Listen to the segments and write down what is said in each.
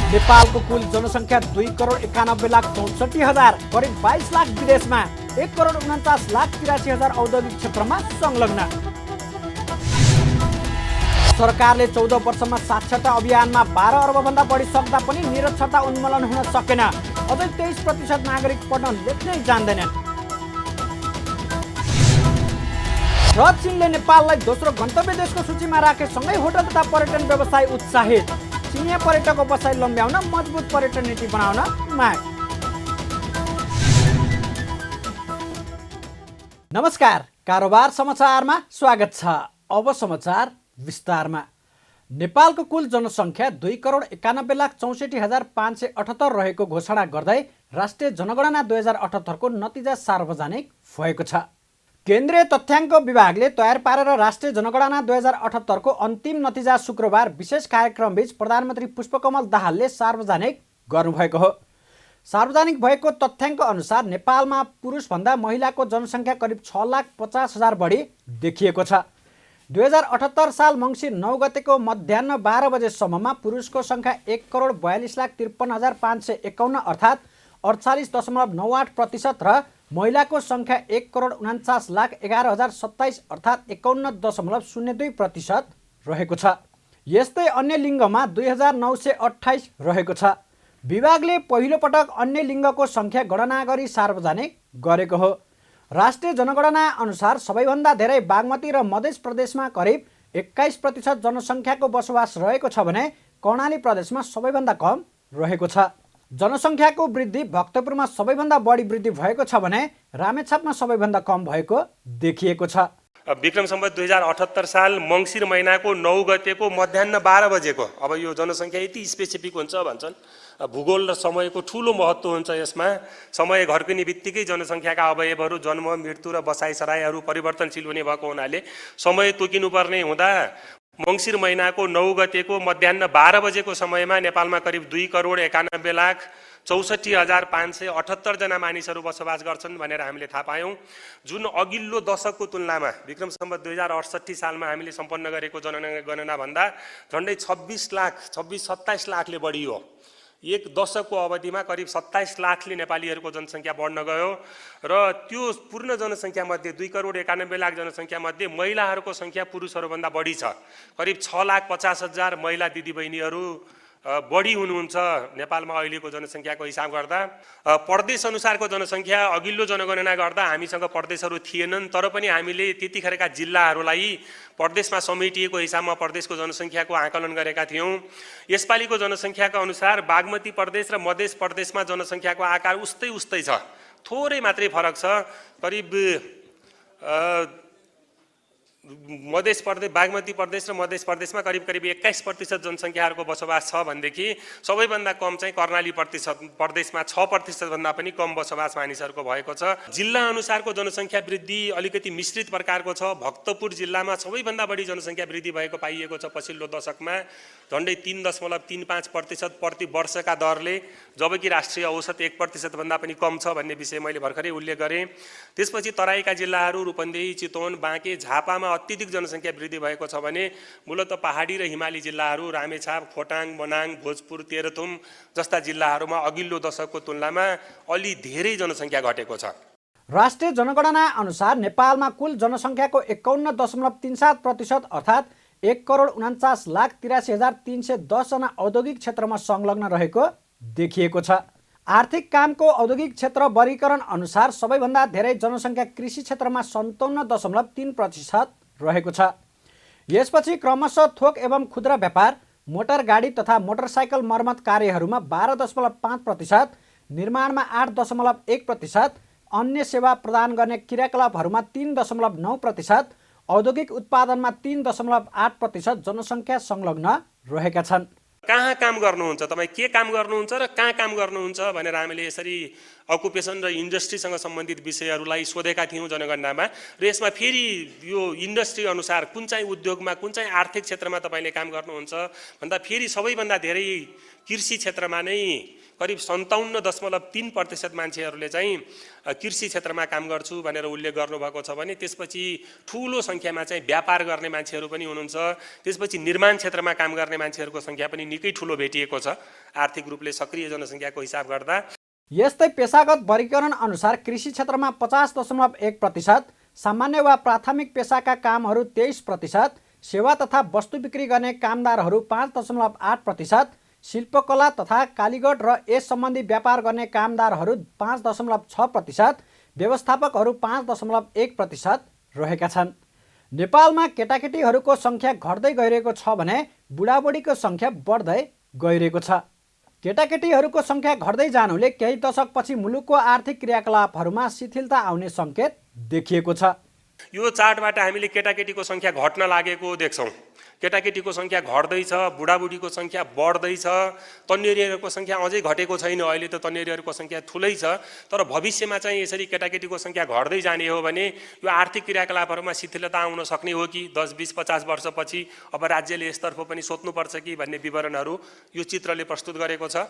नेपालको कुल जनसङ्ख्या 2,91,64,00,000, करिब 22 लाख विदेशमा, 1,49,83,000 औद्योगिक क्षेत्रमा संलग्न। सरकारले 14 वर्षमा साक्षरता अभियानमा 12 अर्बभन्दा बढी सक्दा पनि निरक्षरता उन्मूलन हुन सकेन। अझै 23% नागरिक पढ्न लेख्नै जान्दैनन्। र चीनले नेपाललाई दोस्रो गन्तव्य देशको सूचीमा राखेसँगै होटल तथा पर्यटन व्यवसाय उत्साहित। चिनिया पर्यटकको बसाइ लम्ब्याउन मजबुत पर्यटन नीति बनाउन माग। नमस्कार, कारोबार समाचारमा स्वागत छ। अब समाचार विस्तारमा। नेपालको कुल जनसङ्ख्या 2,91,64,578 रहेको घोषणा गर्दै राष्ट्रिय जनगणना 2078 को नतिजा सार्वजनिक भएको छ। केन्द्रीय तथ्याङ्क विभागले तयार पारेर राष्ट्रिय जनगणना 2078 को अन्तिम नतिजा शुक्रबार विशेष कार्यक्रमबीच प्रधानमन्त्री पुष्पकमल दाहालले सार्वजनिक गर्नुभएको हो। सार्वजनिक भएको तथ्याङ्क अनुसार नेपालमा पुरुषभन्दा महिलाको जनसङ्ख्या करिब 6,50,000 बढी देखिएको छ। 2078 साल मङ्सिर 9 गतेको मध्याह्न 12 बजेसम्ममा पुरुषको सङ्ख्या 1,42,53,551 अर्थात् 48.98% र महिलाको सङ्ख्या 1,49,11,027 अर्थात् 51.02% रहेको छ। यस्तै अन्य लिङ्गमा 2,928 रहेको छ। विभागले पहिलो पटक अन्य लिङ्गको सङ्ख्या गणना गरी सार्वजनिक गरेको हो। राष्ट्रिय जनगणना अनुसार सबैभन्दा धेरै बागमती र मध्य प्रदेशमा करिब 21% जनसङ्ख्याको बसोबास रहेको छ भने कर्णाली प्रदेशमा सबैभन्दा कम रहेको छ। जनसङ्ख्याको वृद्धि भक्तपुरमा सबैभन्दा बढी वृद्धि भएको छ भने रामेछापमा सबैभन्दा कम भएको देखिएको छ। विक्रम सम्वत 2078 साल मङ्सिर महिनाको 9 गतेको मध्याह्न 12 बजेको, अब यो जनसङ्ख्या यति स्पेसिफिक हुन्छ भन्छन्। भूगोल र समयको ठुलो महत्त्व हुन्छ यसमा। समय घर्किने बित्तिकै जनसङ्ख्याका अवयवहरू जन्म, मृत्यु र बसाइसराईहरू परिवर्तनशील हुने भएको हुनाले समय तोकिनुपर्ने हुँदा मङ्सिर महिनाको 9 गतेको मध्याह्न 12 बजेको समयमा नेपालमा करिब 2,91,64,578 जना मानिसहरू बसोबास गर्छन् भनेर हामीले थाहा पायौँ। जुन अघिल्लो दशकको तुलनामा विक्रम सम्वत 2068 सालमा हामीले सम्पन्न गरेको जनगणना भन्दा झन्डै 27 लाखले बढी हो। एक दशकको अवधिमा करिब 27 लाखले नेपालीहरूको जनसङ्ख्या बढ्न गयो र त्यो पूर्ण जनसङ्ख्यामध्ये 2,91,00,000 जनसङ्ख्यामध्ये महिलाहरूको सङ्ख्या पुरुषहरूभन्दा बढी छ। करिब 6,50,000 महिला दिदीबहिनीहरू बढी हुनुहुन्छ नेपालमा अहिलेको जनसङ्ख्याको हिसाब गर्दा। प्रदेश अनुसारको जनसङ्ख्या अघिल्लो जनगणना गर्दा हामीसँग प्रदेशहरू थिएनन्, तर पनि हामीले त्यतिखेरका जिल्लाहरूलाई प्रदेशमा समेटिएको हिसाबमा प्रदेशको जनसङ्ख्याको आकलन गरेका थियौँ। यसपालिको जनसङ्ख्याका अनुसार बागमती प्रदेश र मध्य प्रदेशमा जनसङ्ख्याको आकार उस्तै छ, थोरै मात्रै फरक छ। करिब बागमती प्रदेश र मध्य प्रदेशमा करिब 21% जनसङ्ख्याहरूको बसोबास छ भनेदेखि सबैभन्दा कम चाहिँ कर्णाली प्रदेशमा 6% भन्दा पनि कम बसोबास मानिसहरूको भएको छ। जिल्ला अनुसारको जनसङ्ख्या वृद्धि अलिकति मिश्रित प्रकारको छ। भक्तपुर जिल्लामा सबैभन्दा बढी जनसङ्ख्या वृद्धि भएको पाइएको छ पछिल्लो दशकमा, झन्डै 3.35% प्रति वर्षका दरले, जबकि राष्ट्रिय औसत 1% भन्दा पनि कम छ भन्ने विषय मैले भर्खरै उल्लेख गरेँ। त्यसपछि तराईका जिल्लाहरू रूपन्देही, चितवन, बाँके, झापामा अत्यधिक जनसङ्ख्या वृद्धि भएको छ भने मूलतः पहाडी र हिमाली जिल्लाहरू रामेछाप, खोटाङ, मनाङ, भोजपुर, तेह्रथुम जस्ता जिल्लाहरूमा अघिल्लो दशकको तुलनामा अलि धेरै जनसङ्ख्या घटेको छ। राष्ट्रिय जनगणना अनुसार नेपालमा कुल जनसङ्ख्याको 51.37% अर्थात् 1,49,83,310 जना औद्योगिक क्षेत्रमा संलग्न रहेको देखिएको छ। आर्थिक कामको औद्योगिक क्षेत्र वर्गीकरण अनुसार सबैभन्दा धेरै जनसङ्ख्या कृषि क्षेत्रमा 57.3% रहेको छ। यसपछि क्रमशः थोक एवं खुद्रा व्यापार, मोटर गाडी तथा मोटरसाइकल मर्मत कार्यहरूमा 12.5%, निर्माणमा 8.1%, अन्य सेवा प्रदान गर्ने क्रियाकलापहरूमा 3.9%, औद्योगिक उत्पादनमा 3.8% जनसङ्ख्या संलग्न रहेका छन्। कहाँ काम गर्नुहुन्छ, तपाईँ के काम गर्नुहुन्छ र कहाँ काम गर्नुहुन्छ भनेर हामीले यसरी अकुपेसन र इन्डस्ट्रीसँग सम्बन्धित विषयहरूलाई सोधेका थियौँ जनगणनामा। र यसमा फेरि यो इन्डस्ट्री अनुसार कुन चाहिँ उद्योगमा, कुन चाहिँ आर्थिक क्षेत्रमा तपाईँले काम गर्नुहुन्छ भन्दा फेरि सबैभन्दा धेरै कृषि क्षेत्रमा नै करिब 57.3% मान्छेहरूले चाहिँ कृषि क्षेत्रमा काम गर्छु भनेर उल्लेख गर्नुभएको छ भने त्यसपछि ठूलो सङ्ख्यामा चाहिँ व्यापार गर्ने मान्छेहरू पनि हुनुहुन्छ। त्यसपछि निर्माण क्षेत्रमा काम गर्ने मान्छेहरूको सङ्ख्या पनि निकै ठूलो भेटिएको छ आर्थिक रूपले सक्रिय जनसङ्ख्याको हिसाब गर्दा। यस्तै पेशागत वर्गीकरण अनुसार कृषि क्षेत्रमा 50.1%, सामान्य वा प्राथमिक पेशाका कामहरू 23%, सेवा तथा वस्तु बिक्री गर्ने कामदारहरू 5.8%, शिल्पकला तथा कालीगढ र यस सम्बन्धी व्यापार गर्ने कामदारहरू 5.6%, व्यवस्थापकहरू 5.1% रहेका छन्। नेपालमा केटाकेटीहरूको सङ्ख्या घट्दै गइरहेको छ भने बुढाबुढीको सङ्ख्या बढ्दै गइरहेको छ। केटाकेटीहरूको सङ्ख्या घट्दै जानुले केही दशकपछि मुलुकको आर्थिक क्रियाकलापहरूमा शिथिलता आउने सङ्केत देखिएको छ। यो चार्टबाट हामीले केटाकेटीको सङ्ख्या घट्न लागेको देख्छौँ। केटाकेटीको सङ्ख्या घट्दैछ, बुढाबुढीको सङ्ख्या बढ्दैछ, तन्नेरीहरूको सङ्ख्या अझै घटेको छैन। अहिले त तन्नेरीहरूको सङ्ख्या ठुलै छ, तर भविष्यमा चाहिँ यसरी केटाकेटीको सङ्ख्या घट्दै जाने हो भने यो आर्थिक क्रियाकलापहरूमा शिथिलता आउन सक्ने हो कि 10, 20, 50 वर्षपछि अब राज्यले यसतर्फ पनि सोच्नुपर्छ कि भन्ने विवरणहरू यो चित्रले प्रस्तुत गरेको छ।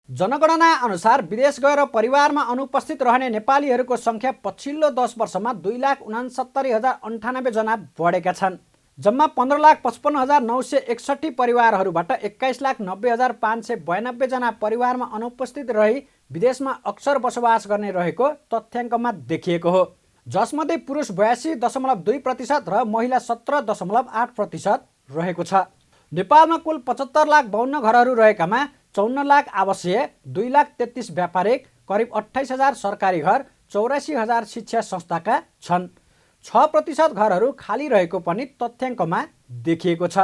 जनगणना अनुसार विदेश गएर परिवारमा अनुपस्थित रहने नेपालीहरूको सङ्ख्या पछिल्लो 10 वर्षमा 2,69,098 जना बढेका छन्। जम्मा 15,55,961 परिवारहरूबाट 21,90,592 जना परिवारमा अनुपस्थित रही विदेशमा अक्सर बसोबास गर्ने रहेको तथ्याङ्कमा देखिएको हो, जसमध्ये पुरुष 82.2% र महिला 17.8% रहेको छ। नेपालमा कुल 75,52,000 घरहरू रहेकामा 54,00,000 आवासीय, 2,33,00,000 व्यापारिक, करिब 28,000 सरकारी घर, 84,000 शिक्षा संस्थाका छन्। 6% घरहरू खाली रहेको पनि तथ्याङ्कमा देखिएको छ।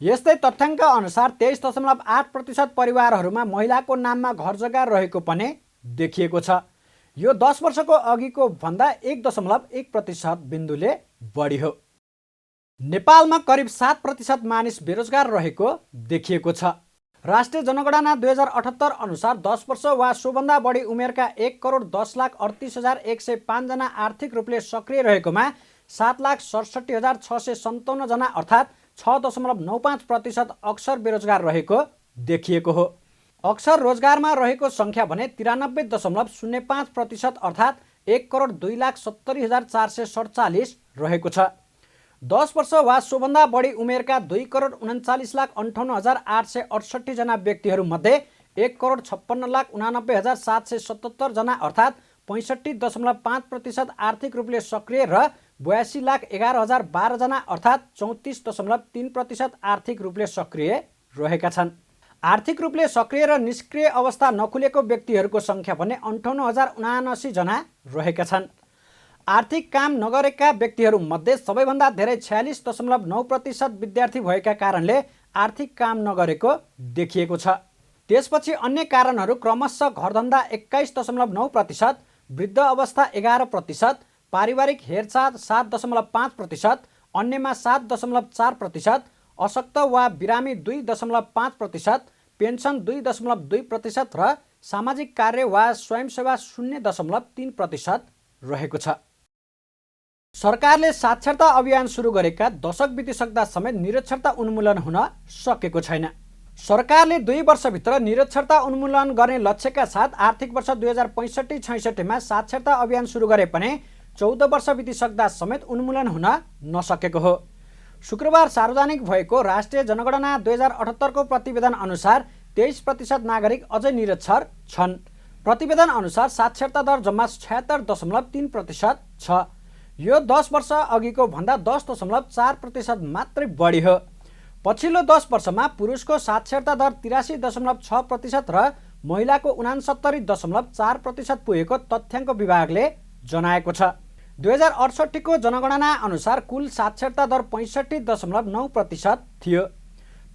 यस्तै तथ्याङ्क अनुसार 23.8% परिवारहरूमा महिलाको नाममा घर जग्गा रहेको पनि देखिएको छ। यो 10 वर्षको अघिको भन्दा 1.1% बिन्दुले बढी हो। नेपालमा करिब 7% मानिस बेरोजगार रहेको देखिएको छ। राष्ट्रिय जनगणना 2078 अनुसार 10 वर्ष वा सोभन्दा बढी उमेरका 1,38,38,105 जना आर्थिक रूपले सक्रिय रहेकोमा 7,67,657 जना अर्थात् 6.95% अक्सर बेरोजगार रहेको देखिएको हो। अक्सर रोजगारमा रहेको सङ्ख्या भने 93.05% अर्थात् 1,02,70,447 रहेको छ। 10 वर्ष वा सोभन्दा बढी उमेरका 2,39,58,868 जना व्यक्तिहरूमध्ये 1,56,89,777 जना अर्थात् 65.5% आर्थिक रूपले सक्रिय र 82,11,012 जना अर्थात् 34.3% आर्थिक रूपले सक्रिय रहेका छन्। आर्थिक रूपले सक्रिय र निष्क्रिय अवस्था नखुलेको व्यक्तिहरूको सङ्ख्या भने 58,079 जना रहेका छन्। आर्थिक काम नगरेका व्यक्तिहरूमध्ये सबैभन्दा धेरै 46.9% विद्यार्थी भएका कारणले आर्थिक काम नगरेको देखिएको छ। त्यसपछि अन्य कारणहरू क्रमशः घरधन्दा 21.9%, वृद्ध अवस्था 11%, पारिवारिक हेरचाह 7.5%, अन्यमा 7.4%, अशक्त वा बिरामी 2.5%, पेन्सन 2.2% र सामाजिक कार्य वा स्वयंसेवा 0.3% रहेको छ। सरकारले साक्षरता अभियान सुरु गरेका दशक बितिसक्दा समेत निरक्षरता उन्मूलन हुन सकेको छैन। सरकारले 2 वर्षभित्र निरक्षरता उन्मूलन गर्ने लक्ष्यका साथ आर्थिक वर्ष 2065-66 मा साक्षरता अभियान सुरु गरे पनि 14 वर्ष बितिसक्दा समेत उन्मूलन हुन नसकेको हो। शुक्रबार सार्वजनिक भएको राष्ट्रिय जनगणना 2078 को प्रतिवेदन अनुसार 23% नागरिक अझै निरक्षर छन्। प्रतिवेदन अनुसार साक्षरता दर जम्मा 76.3% छ। यो 10 वर्ष अघिको भन्दा 10.4% मात्रै बढी हो। पछिल्लो 10 वर्षमा पुरुषको साक्षरता दर 83.6% र महिलाको 69.4% पुगेको तथ्याङ्क विभागले जनाएको छ। 2068 को जनगणना अनुसार कुल साक्षरता दर 65.9% थियो।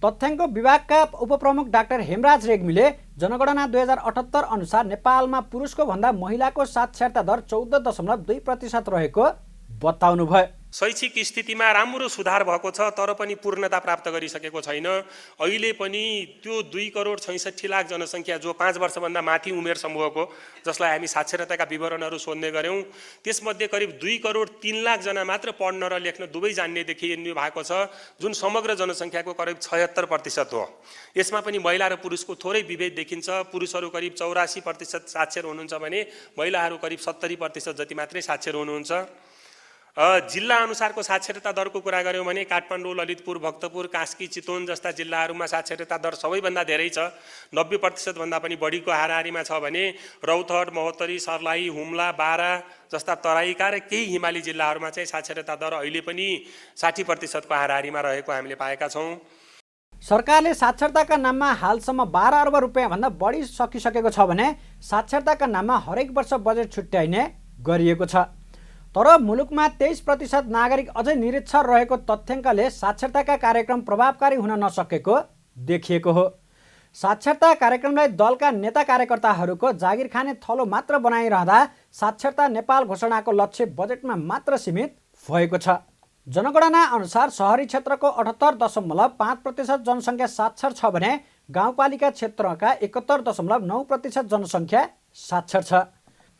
तथ्याङ्क विभागका उपप्रमुख डाक्टर हेमराज रेग्मीले जनगणना 2078 अनुसार नेपालमा पुरुषको भन्दा महिलाको साक्षरता दर 14.2% रहेको बताउनुभयो। शैक्षिक स्थितिमा राम्रो सुधार भएको छ, तर पनि पूर्णता प्राप्त गरिसकेको छैन। अहिले पनि त्यो 2,66,00,000 जनसङ्ख्या जो 5 वर्षभन्दा माथि उमेर समूहको, जसलाई हामी साक्षरताका विवरणहरू सोध्ने गऱ्यौँ, त्यसमध्ये करिब 2,03,00,000 जना मात्र पढ्न र लेख्न दुवै जान्ने देखिनु भएको छ, जुन समग्र जनसङ्ख्याको करिब 76% हो। यसमा पनि महिला र पुरुषको थोरै विभेद देखिन्छ। पुरुषहरू करिब 84% साक्षर हुनुहुन्छ भने महिलाहरू करिब 70% जति मात्रै साक्षर हुनुहुन्छ। जिल्ला अनुसारको साक्षरता दरको कुरा गऱ्यौँ भने काठमाडौँ, ललितपुर, भक्तपुर, कास्की, चितवन जस्ता जिल्लाहरूमा साक्षरता दर सबैभन्दा धेरै छ, 90% भन्दा पनि बढीको हाराहारीमा छ भने रौतहट, महोत्तरी, सर्लाही, हुम्ला, बारा जस्ता तराईका र केही हिमाली जिल्लाहरूमा चाहिँ साक्षरता दर अहिले पनि 60% को हाराहारीमा रहेको हामीले पाएका छौँ। सरकारले साक्षरताका नाममा हालसम्म 12 अर्ब रुपियाँभन्दा बढी सकिसकेको छ भने साक्षरताका नाममा हरेक वर्ष बजेट छुट्याइने गरिएको छ। तर मुलुकमा 23% नागरिक अझै निरक्षर रहेको तथ्याङ्कले साक्षरताका कार्यक्रम प्रभावकारी हुन नसकेको देखिएको हो। साक्षरता कार्यक्रमलाई दलका नेता कार्यकर्ताहरूको जागिर खाने थलो मात्र बनाइरहँदा साक्षरता नेपाल घोषणाको लक्ष्य बजेटमा मात्र सीमित भएको छ। जनगणना अनुसार सहरी क्षेत्रको 78.5% जनसङ्ख्या साक्षर छ भने गाउँपालिका क्षेत्रका 71.9% जनसङ्ख्या साक्षर छ।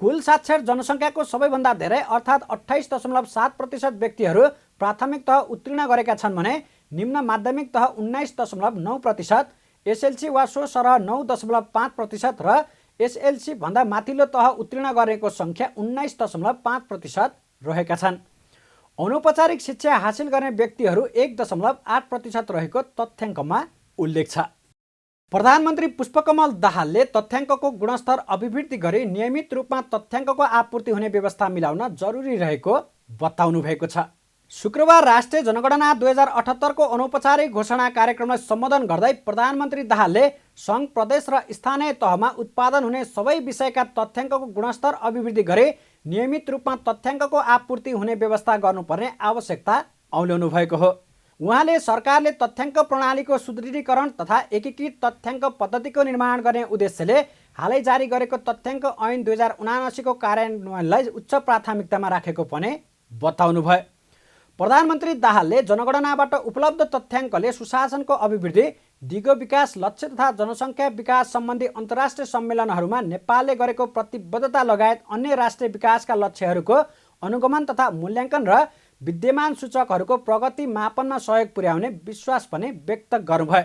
कुल साक्षर जनसङ्ख्याको सबैभन्दा धेरै अर्थात् 28.7% व्यक्तिहरू प्राथमिक तह उत्तीर्ण गरेका छन् भने निम्न माध्यमिक तह 19.9%, एसएलसी वा सो सरह 9.5% र एसएलसी भन्दा माथिल्लो तह उत्तीर्ण गरेको सङ्ख्या 19.5% रहेका छन्। अनौपचारिक शिक्षा हासिल गर्ने व्यक्तिहरू 1.8% रहेको तथ्याङ्कमा उल्लेख छ। प्रधानमन्त्री पुष्पकमल दाहालले तथ्याङ्कको गुणस्तर अभिवृद्धि गरी नियमित रूपमा तथ्याङ्कको आपूर्ति हुने व्यवस्था मिलाउन जरुरी रहेको बताउनु भएको छ। शुक्रबार राष्ट्रिय जनगणना 2078 को अनौपचारिक घोषणा कार्यक्रमलाई सम्बोधन गर्दै प्रधानमन्त्री दाहालले सङ्घ, प्रदेश र स्थानीय तहमा उत्पादन हुने सबै विषयका तथ्याङ्कको गुणस्तर अभिवृद्धि गरी नियमित रूपमा तथ्याङ्कको आपूर्ति हुने व्यवस्था गर्नुपर्ने आवश्यकता औल्याउनु भएको हो। उहाँले सरकारले तथ्याङ्क प्रणालीको सुदृढीकरण तथा एकीकृत तथ्याङ्क पद्धतिको निर्माण गर्ने उद्देश्यले हालै जारी गरेको तथ्याङ्क ऐन 2079 को कार्यान्वयनलाई उच्च प्राथमिकतामा राखेको पनि बताउनु भयो। प्रधानमन्त्री दाहालले जनगणनाबाट उपलब्ध तथ्याङ्कले सुशासनको अभिवृद्धि, दिगो विकास लक्ष्य तथा जनसङ्ख्या विकास सम्बन्धी अन्तर्राष्ट्रिय सम्मेलनहरूमा नेपालले गरेको प्रतिबद्धता लगायत अन्य राष्ट्रिय विकासका लक्ष्यहरूको अनुगमन तथा मूल्याङ्कन र विद्यमान सूचकहरूको प्रगति मापनमा सहयोग पुर्याउने विश्वास पनि व्यक्त गर्नुभयो।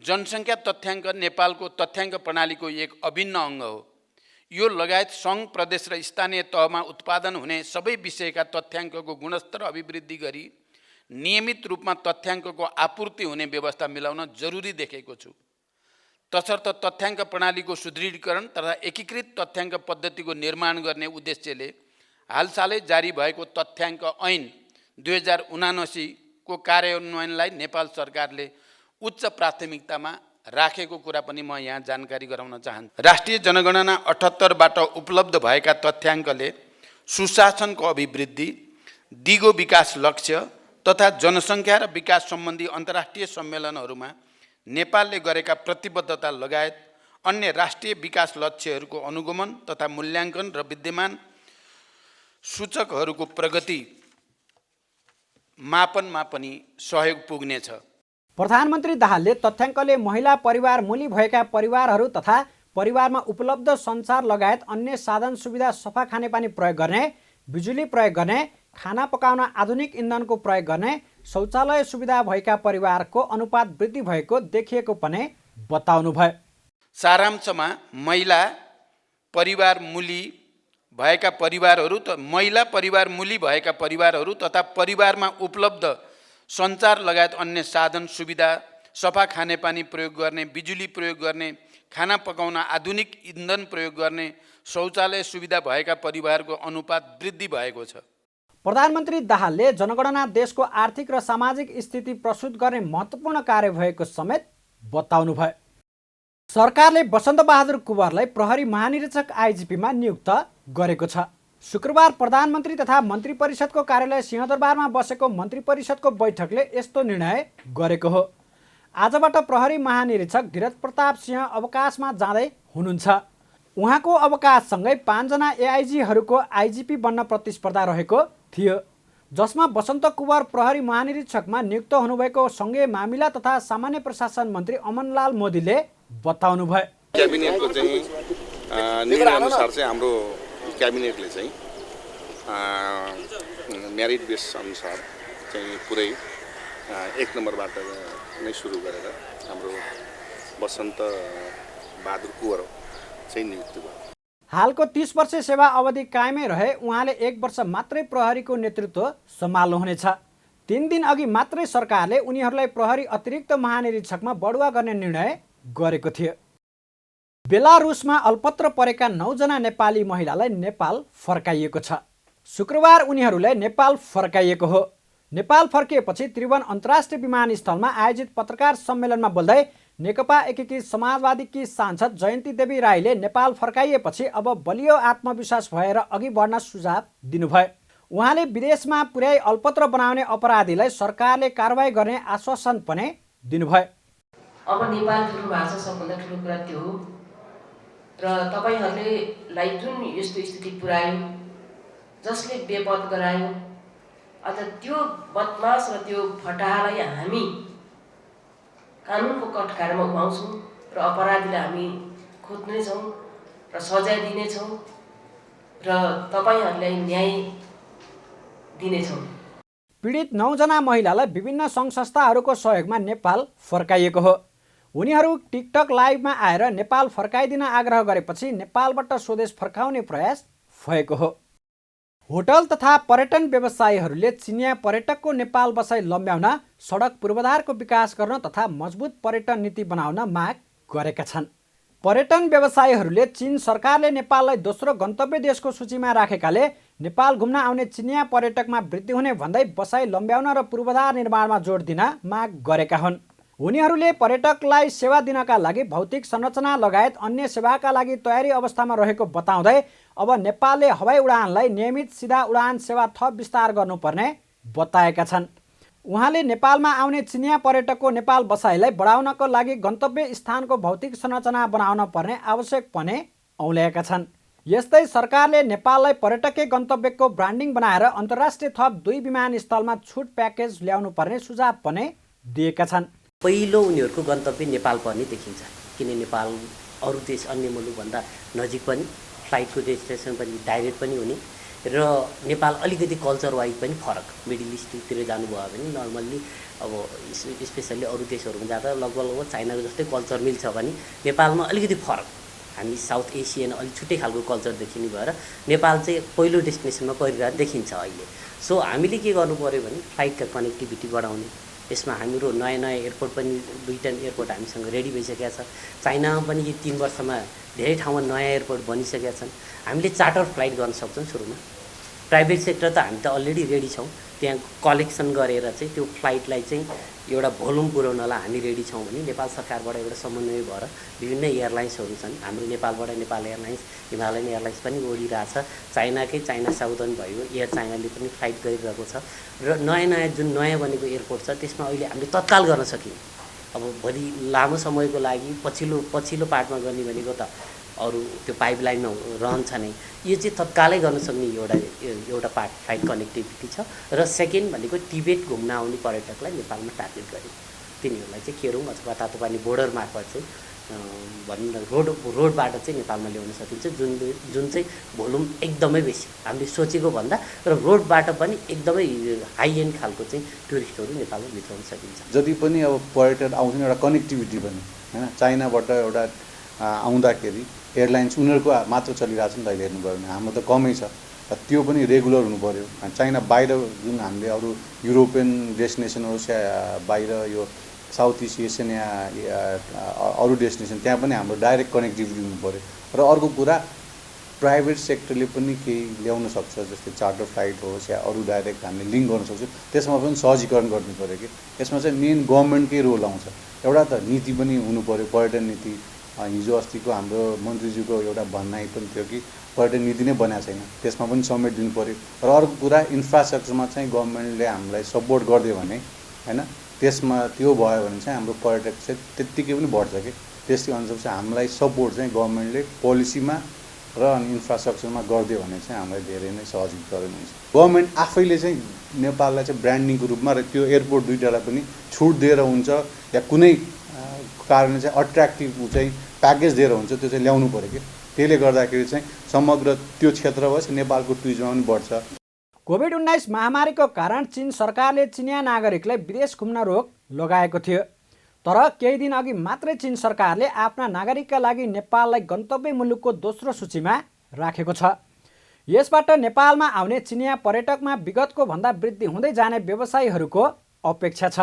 जनसङ्ख्या तथ्याङ्क नेपालको तथ्याङ्क प्रणालीको एक अभिन्न अङ्ग हो। यो लगायत सङ्घ, प्रदेश र स्थानीय तहमा उत्पादन हुने सबै विषयका तथ्याङ्कको गुणस्तर अभिवृद्धि गरी नियमित रूपमा तथ्याङ्कको आपूर्ति हुने व्यवस्था मिलाउन जरुरी देखेको छु। तसर्थ तथ्याङ्क प्रणालीको सुदृढीकरण तथा एकीकृत तथ्याङ्क पद्धतिको निर्माण गर्ने उद्देश्यले हालसालै जारी भएको तथ्याङ्क ऐन 2079 को कार्यान्वयनलाई नेपाल सरकारले उच्च प्राथमिकतामा राखेको कुरा पनि म यहाँ जानकारी गराउन चाहन्छु। राष्ट्रिय जनगणना 78बाट उपलब्ध भएका तथ्याङ्कले सुशासनको अभिवृद्धि, दिगो विकास लक्ष्य तथा जनसङ्ख्या र विकास सम्बन्धी अन्तर्राष्ट्रिय सम्मेलनहरूमा नेपालले गरेका प्रतिबद्धता लगायत अन्य राष्ट्रिय विकास लक्ष्यहरूको अनुगमन तथा मूल्याङ्कन र विद्यमान सूचकहरूको प्रगति मापनमा पनि सहयोग पुग्नेछ। प्रधानमन्त्री दाहालले तथ्याङ्कले महिला परिवार मूली भएका परिवारहरू तथा परिवारमा उपलब्ध सञ्चार लगायत अन्य साधन सुविधा, सफा खानेपानी प्रयोग गर्ने, बिजुली प्रयोग गर्ने, खाना पकाउन आधुनिक इन्धनको प्रयोग गर्ने, शौचालय सुविधा भएका परिवारको अनुपात वृद्धि भएको देखिएको पनि बताउनु भयो। सारांशमा महिला परिवार मूली भएका परिवारहरू तथा परिवारमा उपलब्ध सञ्चार लगायत अन्य साधन सुविधा, सफा खानेपानी प्रयोग गर्ने, बिजुली प्रयोग गर्ने, खाना पकाउन आधुनिक इन्धन प्रयोग गर्ने, शौचालय सुविधा भएका परिवारको अनुपात वृद्धि भएको छ। प्रधानमन्त्री दाहालले जनगणना देशको आर्थिक र सामाजिक स्थिति प्रस्तुत गर्ने महत्त्वपूर्ण कार्य भएको समेत बताउनु भयो। सरकारले वसन्त बहादुर कुँवरलाई प्रहरी महानिरीक्षक आइजिपीमा नियुक्त गरेको छ। शुक्रबार प्रधानमन्त्री तथा मन्त्री परिषदको कार्यालय सिंहदरबारमा बसेको मन्त्री परिषदको बैठकले यस्तो निर्णय गरेको हो। आजबाट प्रहरी महानिरीक्षक धीरज प्रताप सिंह अवकाशमा जाँदै हुनुहुन्छ। उहाँको अवकाशसँगै 5 जना एआइजीहरूको आइजिपी बन्न प्रतिस्पर्धा रहेको थियो। जसमा वसन्त कुँवर प्रहरी महानिरीक्षकमा नियुक्त हुनुभएको सँगै मामिला तथा सामान्य प्रशासन मन्त्री अमनलाल मोदीले बताउनुभयो। क्याबिनेटको चाहिँ निर्णयअनुसार चाहिँ हाम्रो क्याबिनेटले चाहिँ मेरिट बेस अनुसार चाहिँ पुरै 1 नम्बरबाट नै सुरु गरेर हाम्रो वसन्त बहादुर कुँवर चाहिँ नियुक्ति भयो। हालको 30 वर्ष सेवा अवधि कायमै रहे उहाँले 1 वर्ष मात्रै प्रहरीको नेतृत्व सम्हाल्नुहुनेछ। 3 दिन अघि मात्रै सरकारले उनीहरूलाई प्रहरी अतिरिक्त महानिरीक्षकमा बढुवा गर्ने निर्णय गरेको थियो। बेलारुसमा अल्पत्र परेका 9 जना नेपाली महिलालाई नेपाल फर्काइएको छ। शुक्रबार उनीहरूलाई नेपाल फर्काइएको हो। नेपाल फर्किएपछि त्रिभुवन अन्तर्राष्ट्रिय विमानस्थलमा आयोजित पत्रकार सम्मेलनमा बोल्दै नेकपा एकीकृत समाजवादीकी सांसद जयन्ती देवी राईले नेपाल फर्काइएपछि अब बलियो आत्मविश्वास भएर अघि बढ्न सुझाव दिनुभयो। उहाँले विदेशमा पुर्याई अल्पत्र बनाउने अपराधीलाई सरकारले कारबाही गर्ने आश्वासन पनि दिनुभयो। अब नेपाल फेर्नु भएको छ, सबभन्दा ठुलो कुरा त्यो हो। र तपाईहरुलाई जुन यस्तो स्थिति पुर्यायो, जसले बेपत गरायो, अझ त्यो बदमाश र त्यो फटाहालाई हामी कानुनको कठघारमा उभाउँछौँ र अपराधीलाई हामी खोज्नेछौँ र सजाय दिनेछौँ र तपाईहरुलाई न्याय दिनेछौँ। पीडित 9 जना महिलालाई विभिन्न सङ्घ संस्थाहरूको सहयोगमा नेपाल फर्काइएको हो। उनीहरू टिकटक लाइभमा आएर नेपाल फर्काइदिन आग्रह गरेपछि नेपालबाट स्वदेश फर्काउने प्रयास भएको हो। होटल तथा पर्यटन व्यवसायीहरूले चिनिया पर्यटकको नेपाल बसाइ लम्ब्याउन, सडक पूर्वाधारको विकास गर्न तथा मजबुत पर्यटन नीति बनाउन माग गरेका छन्। पर्यटन व्यवसायीहरूले चीन सरकारले नेपाललाई दोस्रो गन्तव्य देशको सूचीमा राखेकाले नेपाल घुम्न आउने चिनिया पर्यटकमा वृद्धि हुने भन्दै बसाइ लम्ब्याउन र पूर्वाधार निर्माणमा जोड दिन माग गरेका हुन्। उनीहरूले पर्यटकलाई सेवा दिनका लागि भौतिक संरचना लगायत अन्य सेवाका लागि तयारी अवस्थामा रहेको बताउँदै अब नेपालले हवाई उडानलाई नियमित सिधा उडान सेवा थप विस्तार गर्नुपर्ने बताएका छन्। उहाँले नेपालमा आउने चिनिया पर्यटकको नेपाल बसाइलाई बढाउनको लागि गन्तव्य स्थानको भौतिक संरचना बनाउन पर्ने आवश्यक पनि औल्याएका छन्। यस्तै सरकारले नेपाललाई पर्यटकीय गन्तव्यको ब्रान्डिङ बनाएर अन्तर्राष्ट्रिय थप 2 विमानस्थलमा छुट प्याकेज ल्याउनु पर्ने सुझाव पनि दिएका छन्। पहिलो उनीहरूको गन्तव्य नेपाल पर्ने देखिन्छ, किन नेपाल अरू देश अन्य मुलुकभन्दा नजिक पनि, फ्लाइटको डेस्टिनेसन पनि डाइरेक्ट पनि हुने र नेपाल अलिकति कल्चर वाइज पनि फरक। मिडल इस्टतिर जानुभयो भने नर्मल्ली अब स्पेसल्ली अरू देशहरूमा जाँदा लगभग चाइनाको जस्तै कल्चर मिल्छ भने नेपालमा अलिकति फरक। हामी साउथ एसियन अलिक छुट्टै खालको कल्चर देखिने भएर नेपाल चाहिँ पहिलो डेस्टिनेसनमा परिरहेको देखिन्छ अहिले। सो हामीले के गर्नु पर्यो भने फ्लाइटका कनेक्टिभिटी बढाउने, यसमा हाम्रो नयाँ एयरपोर्ट पनि 2टा एयरपोर्ट हामीसँग रेडी भइसकेका छ। चाइनामा पनि यो 3 वर्षमा धेरै ठाउँमा नयाँ एयरपोर्ट बनिसकेका छन्। हामीले चार्टर फ्लाइट गर्न सक्छौँ सुरुमा। प्राइभेट सेक्टर त हामी त अलरेडी रेडी छौँ, त्यहाँ कलेक्सन गरेर चाहिँ त्यो फ्लाइटलाई चाहिँ एउटा भोल्युम पुर्याउनलाई हामी रेडी छौँ भने नेपाल सरकारबाट एउटा समन्वय भएर विभिन्न एयरलाइन्सहरू छन्। हाम्रो नेपालबाट नेपाल एयरलाइन्स, हिमालयन एयरलाइन्स पनि ओडिरहेछ। चाइनाकै चाइना साउदर्न भयो, एयर चाइनाले पनि फ्लाइट गरिरहेको छ र नयाँ जुन नयाँ बनेको एयरपोर्ट छ त्यसमा अहिले हामीले तत्काल गर्न सकिने। अब भोलि लामो समयको लागि पछिल्लो पार्टमा गर्ने भनेको त अरू त्यो पाइपलाइनमा रहन्छ नै, यो चाहिँ तत्कालै गर्न सक्ने एउटा पार्ट फ्लाइट कनेक्टिभिटी छ। र सेकेन्ड भनेको टिबेट घुम्न आउने पर्यटकलाई नेपालमा टार्गेट गरे तिनीहरूलाई चाहिँ केरुङ अथवा तातोपानी बोर्डर मार्फत चाहिँ भनौँ न रोडबाट चाहिँ नेपालमा ल्याउन सकिन्छ, जुन चाहिँ भोल्युम एकदमै बेसी हामीले सोचेको भन्दा, र रोडबाट पनि एकदमै हाई एन्ड खालको चाहिँ टुरिस्टहरू नेपालमा भित्राउन सकिन्छ। जति पनि अब पर्यटन आउँछन् एउटा कनेक्टिभिटी पनि हैन, चाइनाबाट एउटा आउँदाखेरि एयरलाइन्स उनीहरूको मात्र चलिरहेको छ नि त अहिले हेर्नुभयो भने, हाम्रो त कमै छ। त्यो पनि रेगुलर हुनु पऱ्यो। चाइना बाहिर जुन हामीले अरू युरोपियन डेस्टिनेसनहरू बाहिर यो साउथ इस्ट एसियन या अरू डेस्टिनेसन त्यहाँ पनि हाम्रो डाइरेक्ट कनेक्टिभिटी हुनु पऱ्यो। र अर्को कुरा प्राइभेट सेक्टरले पनि केही ल्याउन सक्छ, जस्तै चार्टर फ्लाइट होस् या अरू डाइरेक्ट हामीले लिङ्क गर्न सक्छौँ, त्यसमा पनि सहजीकरण गर्नु पऱ्यो कि यसमा चाहिँ मेन गभर्मेन्टकै रोल आउँछ। एउटा त नीति पनि हुनु पऱ्यो, पर्यटन नीति। हिजो अस्तिको हाम्रो मन्त्रीज्यूको एउटा भनाइ पनि थियो कि पर्यटन नीति नै बनाएको छैन, त्यसमा पनि समेट दिनु पऱ्यो। र अर्को कुरा इन्फ्रास्ट्रक्चरमा चाहिँ गभर्मेन्टले हामीलाई सपोर्ट गरिदियो भने हैन, त्यसमा त्यो भयो भने चाहिँ हाम्रो पर्यटक चाहिँ त्यत्तिकै पनि बढ्छ कि। त्यसकै अनुसार चाहिँ हामीलाई सपोर्ट चाहिँ गभर्मेन्टले पोलिसीमा र अनि इन्फ्रास्ट्रक्चरमा गरिदियो भने चाहिँ हामीलाई धेरै नै सहजीकरण हुन्छ। गभर्मेन्ट आफैले चाहिँ नेपाललाई चाहिँ ब्रान्डिङको रूपमा र त्यो एयरपोर्ट दुईटालाई पनि छुट दिएर हुन्छ या कुनै कारणले चाहिँ अट्र्याक्टिभ चाहिँ प्याकेज दिएर हुन्छ, त्यो चाहिँ ल्याउनु पऱ्यो कि। त्यसले गर्दाखेरि चाहिँ समग्र त्यो क्षेत्र होस् नेपालको टुरिज्म पनि बढ्छ। कोभिड-19 महामारीको कारण चीन सरकारले चिनिया नागरिकलाई विदेश घुम्न रोक लगाएको थियो। तर केही दिन अघि मात्रै चीन सरकारले आफ्ना नागरिकका लागि नेपाललाई गन्तव्य मुलुकको दोस्रो सूचीमा राखेको छ। यसबाट नेपालमा आउने चिनिया पर्यटकमा विगतको भन्दा वृद्धि हुँदै जाने व्यवसायीहरूको अपेक्षा छ।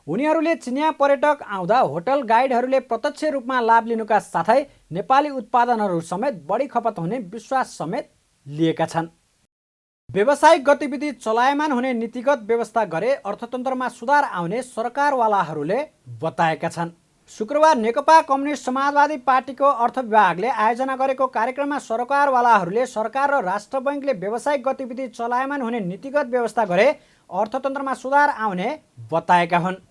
उनीहरूले चिनिया पर्यटक आउँदा होटल गाइडहरूले प्रत्यक्ष रूपमा लाभ लिनुका साथै नेपाली उत्पादनहरू समेत बढी खपत हुने विश्वास समेत लिएका छन्। व्यावसायिक गतिविधि चलायमान हुने नीतिगत व्यवस्था गरे अर्थतन्त्रमा सुधार आउने सरकारवालाहरूले बताएका छन्। शुक्रबार नेकपा कम्युनिस्ट समाजवादी पार्टीको अर्थ विभागले आयोजना गरेको कार्यक्रममा सरकारवालाहरूले सरकार र राष्ट्र बैङ्कले व्यावसायिक गतिविधि चलायमान हुने नीतिगत व्यवस्था गरे अर्थतन्त्रमा सुधार आउने बताएका हुन्।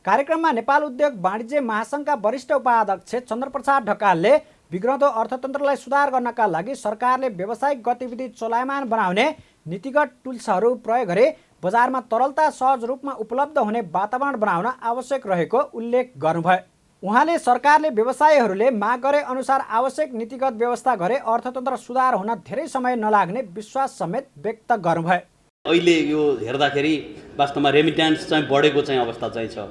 कार्यक्रममा नेपाल उद्योग वाणिज्य महासङ्घका वरिष्ठ उपाध्यक्ष चन्द्रप्रसाद ढकालले बिग्रँदो अर्थतन्त्रलाई सुधार गर्नका लागि सरकारले व्यावसायिक गतिविधि चलायमान बनाउने नीतिगत टुल्सहरू प्रयोग गरे बजारमा तरलता सहज रूपमा उपलब्ध हुने वातावरण बनाउन आवश्यक रहेको उल्लेख गर्नुभयो। उहाँले सरकारले व्यवसायीहरूले माग गरे अनुसार आवश्यक नीतिगत व्यवस्था गरे अर्थतन्त्र सुधार हुन धेरै समय नलाग्ने विश्वास समेत व्यक्त गर्नुभयो। अहिले यो हेर्दाखेरि वास्तवमा रेमिट्यान्स चाहिँ बढेको चाहिँ अवस्था चाहिँ छ।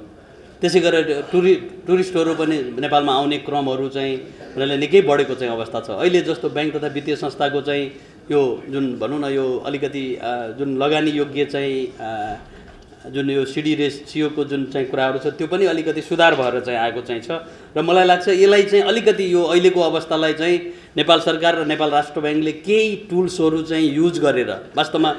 त्यसै गरेर टुरिस्टहरू पनि नेपालमा आउने क्रमहरू चाहिँ उनीहरूले निकै बढेको चाहिँ अवस्था छ। अहिले जस्तो ब्याङ्क तथा वित्तीय संस्थाको चाहिँ यो जुन भनौँ न यो अलिकति जुन लगानी योग्य चाहिँ जुन यो सिडी रेसियोको जुन चाहिँ कुराहरू छ त्यो पनि अलिकति सुधार भएर चाहिँ आएको चाहिँ छ। र मलाई लाग्छ यसलाई चाहिँ अलिकति यो अहिलेको अवस्थालाई चाहिँ नेपाल सरकार र नेपाल राष्ट्र ब्याङ्कले केही टुल्सहरू चाहिँ युज गरेर वास्तवमा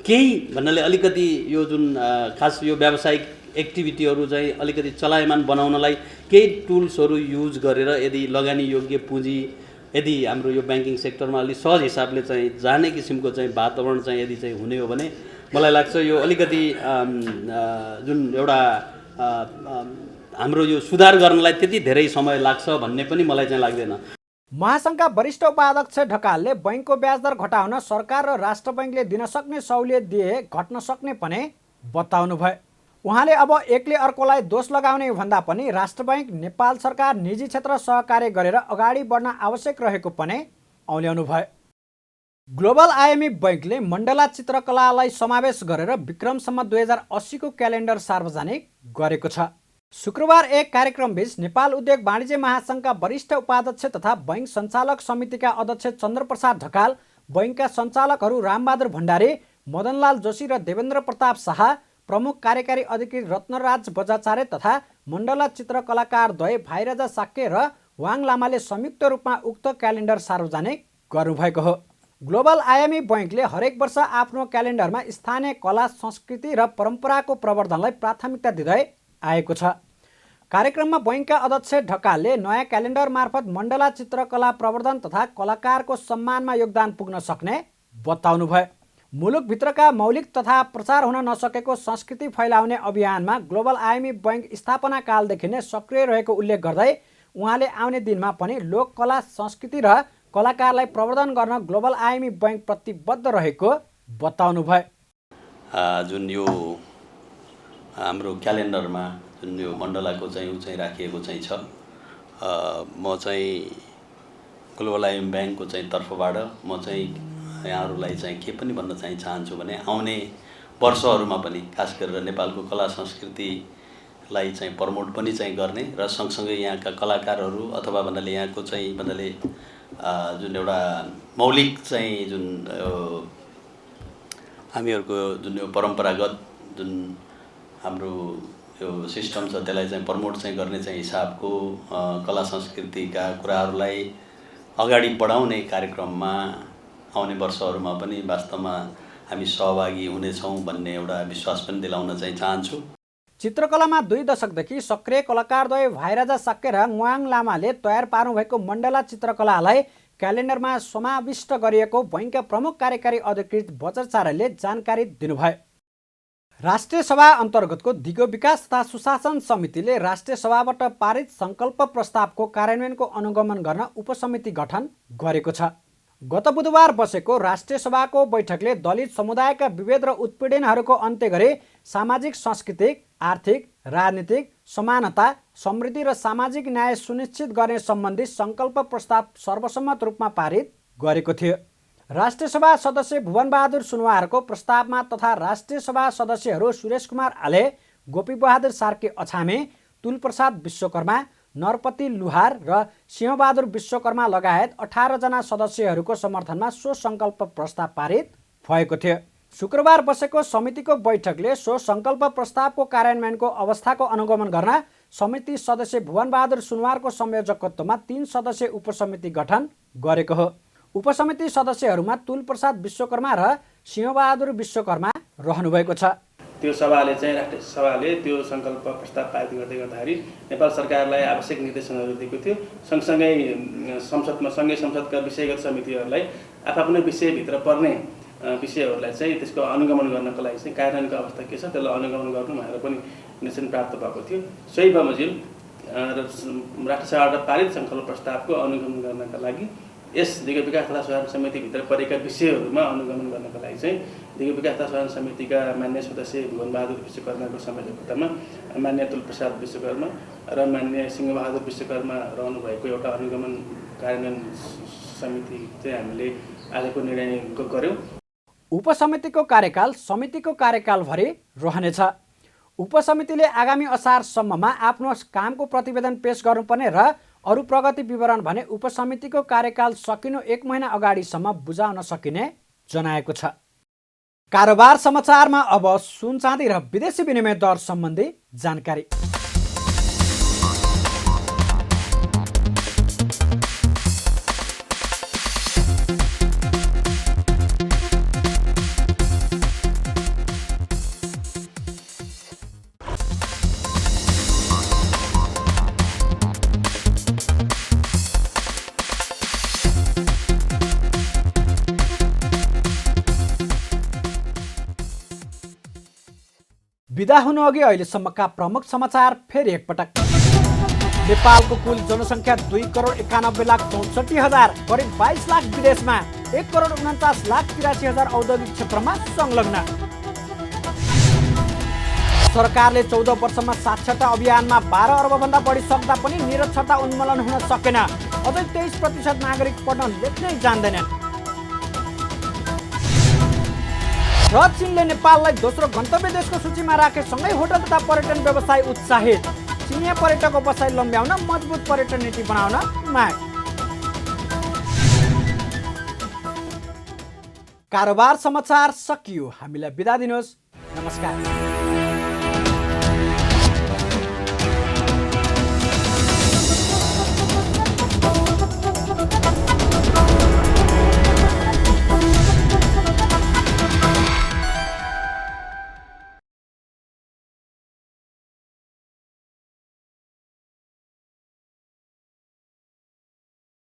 केही भन्नाले अलिकति यो जुन खास यो व्यावसायिक एक्टिभिटीहरू चाहिँ अलिकति चलायमान बनाउनलाई केही टुल्सहरू युज गरेर यदि लगानी योग्य पुँजी यदि हाम्रो यो ब्याङ्किङ सेक्टरमा अलिक सहज हिसाबले चाहिँ जाने किसिमको चाहिँ वातावरण चाहिँ यदि चाहिँ हुने हो भने मलाई लाग्छ यो अलिकति जुन एउटा हाम्रो यो सुधार गर्नलाई त्यति धेरै समय लाग्छ भन्ने पनि मलाई चाहिँ लाग्दैन। महासङ्घका वरिष्ठ उपाध्यक्ष ढकालले बैङ्कको ब्याज दर घटाउन सरकार र राष्ट्र बैङ्कले दिन सक्ने सहुलियत दिए घट्न सक्ने पनि बताउनु भयो। उहाँले अब एकले अर्कोलाई दोष लगाउने भन्दा पनि राष्ट्र बैङ्क नेपाल सरकार निजी क्षेत्र सहकार्य गरेर अगाडि बढ्न आवश्यक रहेको पनि औल्याउनु भयो। ग्लोबल आइएमएफ बैङ्कले मण्डला चित्रकलालाई समावेश गरेर विक्रमसम्म 2080 को क्यालेन्डर सार्वजनिक गरेको छ। शुक्रबार एक कार्यक्रमबीच नेपाल उद्योग वाणिज्य महासङ्घका वरिष्ठ उपाध्यक्ष तथा बैङ्क सञ्चालक समितिका अध्यक्ष चन्द्रप्रसाद ढकाल, बैङ्कका सञ्चालकहरू रामबहादुर भण्डारी, मदनलाल जोशी र देवेन्द्र प्रताप शाह, प्रमुख कार्यकारी अधिकृत रत्नराज बजाचार्य तथा मण्डला चित्रकलाकारद्वय भाइराजा साक्य र वाङ लामाले संयुक्त रूपमा उक्त क्यालेन्डर सार्वजनिक गर्नुभएको हो। ग्लोबल आइएमएफ बैङ्कले हरेक वर्ष आफ्नो क्यालेन्डरमा स्थानीय कला संस्कृति र परम्पराको प्रवर्धनलाई प्राथमिकता दिँदै आएको छ। कार्यक्रममा बैङ्कका अध्यक्ष ढकालले नयाँ क्यालेन्डर मार्फत मण्डला चित्रकला प्रवर्धन तथा कलाकारको सम्मानमा योगदान पुग्न सक्ने बताउनुभयो। मुलुकभित्रका मौलिक तथा प्रचार हुन नसकेको संस्कृति फैलाउने अभियानमा ग्लोबल आइएमएफ बैङ्क स्थापना कालदेखि नै सक्रिय रहेको उल्लेख गर्दै उहाँले आउने दिनमा पनि लोक कला संस्कृति र कलाकारलाई प्रवर्धन गर्न ग्लोबल आइएमएफ बैङ्क प्रतिबद्ध रहेको बताउनुभयो। जुन यो हाम्रो क्यालेन्डरमा जुन यो मण्डलाको चाहिँ ऊ चाहिँ राखिएको चाहिँ छ, म चाहिँ ग्लोबल आइएमएफ ब्याङ्कको चाहिँ तर्फबाट म चाहिँ यहाँहरूलाई चाहिँ के पनि भन्न चाहिँ चाहन्छु भने आउने वर्षहरूमा पनि खास गरेर नेपालको कला संस्कृतिलाई चाहिँ प्रमोट पनि चाहिँ गर्ने र सँगसँगै यहाँका कलाकारहरू अथवा भन्नाले यहाँको चाहिँ भन्नाले जुन एउटा मौलिक चाहिँ जुन हामीहरूको जुन यो परम्परागत जुन हाम्रो यो सिस्टम छ त्यसलाई चाहिँ प्रमोट चाहिँ गर्ने चाहिँ हिसाबको कला संस्कृतिका कुराहरूलाई अगाडि बढाउने कार्यक्रममा आउने वर्षहरूमा पनि वास्तवमा हामी सहभागी हुनेछौँ भन्ने एउटा विश्वास पनि दिलाउन चाहिँ चाहन्छु। चित्रकलामा 2 दशकदेखि सक्रिय कलाकारद्वय भाइराजा साक्य र वाङ लामाले तयार पार्नुभएको मण्डला चित्रकलालाई क्यालेन्डरमा समाविष्ट गरिएको बैङ्कका प्रमुख कार्यकारी अधिकृत बजाचार्यले जानकारी दिनुभयो। राष्ट्रिय सभा अन्तर्गतको दिगो विकास तथा सुशासन समितिले राष्ट्रिय सभाबाट पारित सङ्कल्प प्रस्तावको कार्यान्वयनको अनुगमन गर्न उपसमिति गठन गरेको छ। गत बुधबार बसेको राष्ट्रिय सभाको बैठकले दलित समुदायका विभेद र उत्पीडनहरूको अन्त्य गरी सामाजिक सांस्कृतिक आर्थिक राजनीतिक समानता समृद्धि र सामाजिक न्याय सुनिश्चित गर्ने सम्बन्धी सङ्कल्प प्रस्ताव सर्वसम्मत रूपमा पारित गरेको थियो। राष्ट्रिय सभा सदस्य भुवन बहादुर सुनवारको प्रस्तावमा तथा राष्ट्रिय सभा सदस्यहरू सुरेश कुमार आले, गोपी बहादुर सार्के अछामे, तुलप्रसाद विश्वकर्मा, नरपति लुहार र सिंहबहादुर विश्वकर्मा लगायत 18 जना सदस्यहरूको समर्थनमा सो सङ्कल्प प्रस्ताव पारित भएको थियो। शुक्रबार बसेको समितिको बैठकले सो सङ्कल्प प्रस्तावको कार्यान्वयनको अवस्थाको अनुगमन गर्न समिति सदस्य भुवन बहादुर सुनवारको संयोजकत्वमा 3 सदस्यीय उपसमिति गठन गरेको हो। उपसमिति सदस्यहरूमा तुलप्रसाद विश्वकर्मा र सिंहबहादुर विश्वकर्मा रहनुभएको छ। त्यो सभाले चाहिँ राष्ट्रिय सभाले त्यो सङ्कल्प प्रस्ताव पारित गर्दै गर्दाखेरि नेपाल सरकारलाई आवश्यक निर्देशनहरू दिएको थियो। सँगसँगै संसदमा सँगै संसदका विषयगत समितिहरूलाई आफ्नै विषयभित्र पर्ने विषयहरूलाई चाहिँ त्यसको अनुगमन गर्नको लागि चाहिँ कार्यान्वयनको अवस्था के छ त्यसलाई अनुगमन गर्नु भनेर पनि निर्देशन प्राप्त भएको थियो। सोही बमोजिम राष्ट्रिय सभाबाट पारित सङ्कल्प प्रस्तावको अनुगमन गर्नका लागि यस दिगो विकास तथा सुधार समितिभित्र परेका विषयहरूमा अनुगमन गर्नका लागि चाहिँ दिगो विकास तथा सुधार समितिका मान्य सदस्य भुवन बहादुर विश्वकर्माको संयोजकतामा मान्य तुलप्रसाद विश्वकर्मा र मान्य सिंहबहादुर विश्वकर्मा रहनुभएको एउटा अनुगमन कार्यान्वयन समिति चाहिँ हामीले आजको निर्णय गर्यौँ। उपसमितिको कार्यकाल समितिको कार्यकालभरि रहनेछ। उपसमितिले आगामी असारसम्ममा आफ्नो कामको प्रतिवेदन पेश गर्नुपर्ने र अरू प्रगति विवरण भने उपसमितिको कार्यकाल सकिनु 1 महिना अगाडिसम्म बुझाउन सकिने जनाएको छ। कारोबार समाचारमा अब सुन चाँदी र विदेशी विनिमय दर सम्बन्धी जानकारी। बिदा हुनुअघि अहिलेसम्मका प्रमुख समाचार फेरि एकपटक। नेपालको कुल जनसङ्ख्या 2,91,64,000, करिब 22 लाख विदेशमा, 1,49,83,000 औद्योगिक क्षेत्रमा संलग्न। सरकारले 14 वर्षमा साक्षरता अभियानमा 12 अर्बभन्दा बढी सक्दा पनि निरक्षरता उन्मूलन हुन सकेन। अझै 23% नागरिक पढ्न लेख्नै जान्दैनन्। र चीनले नेपाललाई दोस्रो गन्तव्य देशको सूचीमा राखेसँगै होटल तथा पर्यटन व्यवसाय उत्साहित। चिनिया पर्यटकको बसाइ लम्ब्याउन मजबुत पर्यटन नीति बनाउन माग। कारोबार समाचार सकियो। हामीलाई बिदा दिनुहोस्। नमस्कार।